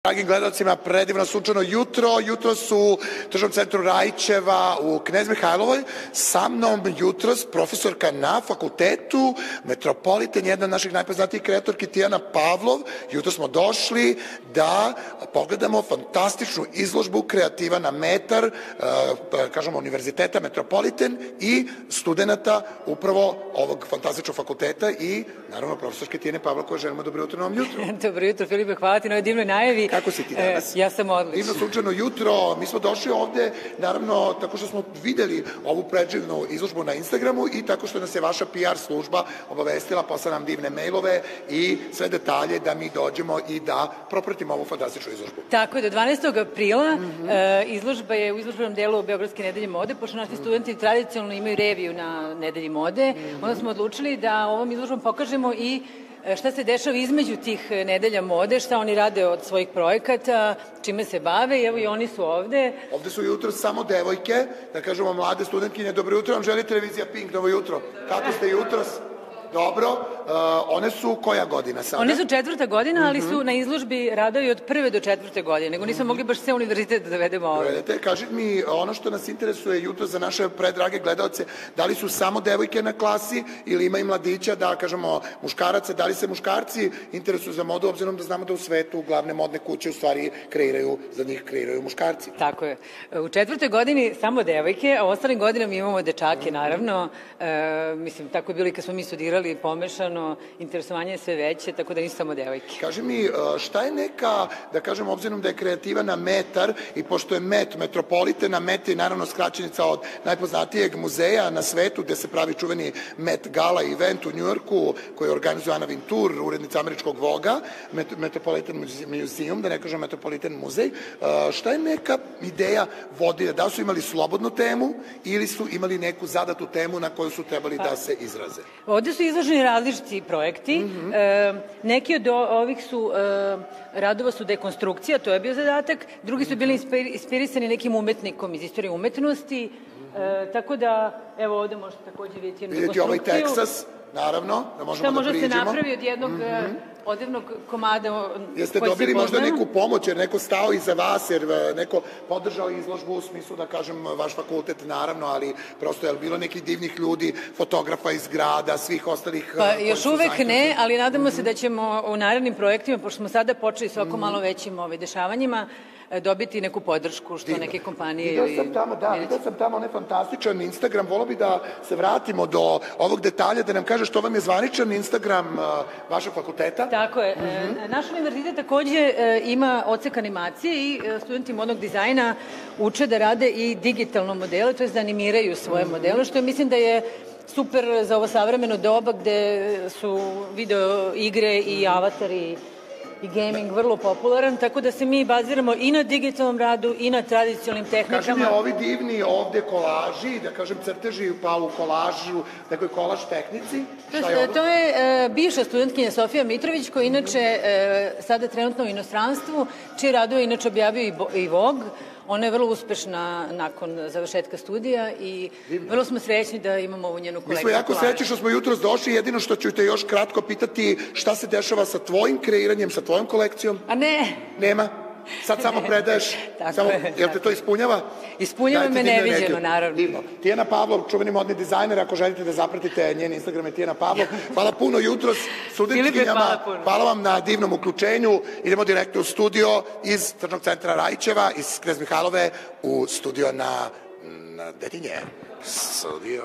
Dragim gledalcima, predivno sunčano jutro. Jutro su u Tržnom centru Rajićeva u Knez Mihajlovoj. Sa mnom jutros profesorka na fakultetu Metropolitan, jedna od naših najpoznatijih kreatorki, Tijana Pavlov. Jutro smo došli da pogledamo fantastičnu izložbu kreativa na metar, kažemo, Univerziteta Metropolitan i studenta upravo ovog fantastičnog fakulteta i naravno profesorke Tijane Pavlov, koje želimo dobro jutro na ovom jutru. Dobro jutro, Filipe, hvala ti na ovoj divnoj najavi. Kako si ti danas? Ja sam odlična. Divno sunčano jutro. Mi smo došli ovde, naravno, tako što smo videli ovu predivnu izložbu na Instagramu i tako što nas je vaša PR služba obavestila, poslala nam divne mailove i sve detalje da mi dođemo i da propratimo ovu fantastičnu izložbu. Tako je, do 12. aprila izložba je u izložbenom delu Beogradske nedelje mode, pošto naši studenti tradicionalno imaju reviju na nedelji mode. Onda smo odlučili da ovom izložbom pokažemo i šta se dešava između tih nedelja mode, šta oni rade od svojih projekata, čime se bave, evo i oni su ovde. Ovde su jutro samo devojke, da kažemo mlade studentkinje. Dobro jutro, vam želi televizija Pink, dobro jutro. Kako ste jutros? Dobro, one su koja godina sada? One su 4. godina, ali su na izložbi radovi od 1. do 4. godine, nego nismo mogli baš sve univerzitet da dovedemo ovde. Kaži mi, ono što nas interesuje jutro za naše predrage gledalce, da li su samo devojke na klasi ili ima i mladića, da kažemo muškaraca, da li se muškarci interesuju za modu, obzirom da znamo da u svetu glavne modne kuće u stvari za njih kreiraju muškarci. Tako je. U 4. godini samo devojke, a u ostalim godinama imamo dečake, naravno. Mislim, tako je bilo i kad smo mi studirali pomešano, interesovanje je sve veće, tako da nisu samo devojke. Kaži mi, šta je neka, da kažem, obzirom da je kreativa na metar i pošto je Metropolitan, Met je naravno skraćenica od najpoznatijeg muzeja na svetu gde se pravi čuveni Met Gala event u Njujorku koji organizuje Anna Wintour, urednica američkog Voga, Metropolitan Museum, da ne kažem Metropolitan muzej. Šta je neka ideja vodilja? Da su imali slobodnu temu ili su imali neku zadatu temu na koju su trebali da se izraze? Ovde su izloženi različiti projekti. Neki od ovih radova su dekonstrukcija, to je bio zadatak. Drugi su bili inspirisani nekim umetnikom iz istorije umetnosti. Tako da, evo ovde možete takođe vidjeti jednu dekonstrukciju. Vidjeti ovaj Teksas, naravno, da možemo da priđemo. Šta može se napravi od jednog odevnog komada. Jeste dobili možda neku pomoć, jer neko stao iza vas, jer neko podržao izložbu u smislu, da kažem, vaš fakultet, naravno, ali prosto je bilo nekih divnih ljudi, fotografa iz grada, svih ostalih... Pa još uvek ne, ali nadamo se da ćemo u narednim projektima, pošto smo sada počeli s oko malo većim dešavanjima, dobiti neku podršku što neke kompanije... Vidio sam tamo onaj fantastičan Instagram, volao bi da se vratimo do ovog detalja, da nam kaže što vam je zvaničan Instagram vašeg fakulteta. Tako je. Naš univerzitet takođe ima odsek animacije i studenti modnog dizajna uče da rade i digitalno modele, to je da animiraju svoje modele, što mislim da je super za ovo savremeno doba gde su video igre i avatari i gaming vrlo popularan, tako da se mi baziramo i na digitalnom radu i na tradicionalnim tehnikama. Kaži mi, ovi divni ovde kolaži, da kažem crteži pa u kolažu, nekoj kolaž tehnici, šta je ovo? To je bivša studentkinja Sofija Mitrović, koja inače sada trenutno u inostranstvu, čiji radove inače objavio i Vogue. Ona je vrlo uspešna nakon završetka studija i vrlo smo srećni da imamo ovu njenu kolekciju. Mi smo jako srećni što smo jutros došli, jedino što ću te još kratko pitati šta se dešava sa tvojim kreiranjem, sa tvojom kolekcijom? A ne. Nema? Sad samo predaješ? Jel te to ispunjava? Ispunjava me neviđeno, naravno. Divno. Tijana Pavlov, čuveni modni dizajner, ako želite da zapratite njen Instagram je Tijana Pavlov. Hvala puno jutros studentkinjama. Hvala vam na divnom uključenju. Idemo direktno u studio iz Tržnog centra Rajićeva, iz Knez Mihajlove, u studio na Detinje. Studio.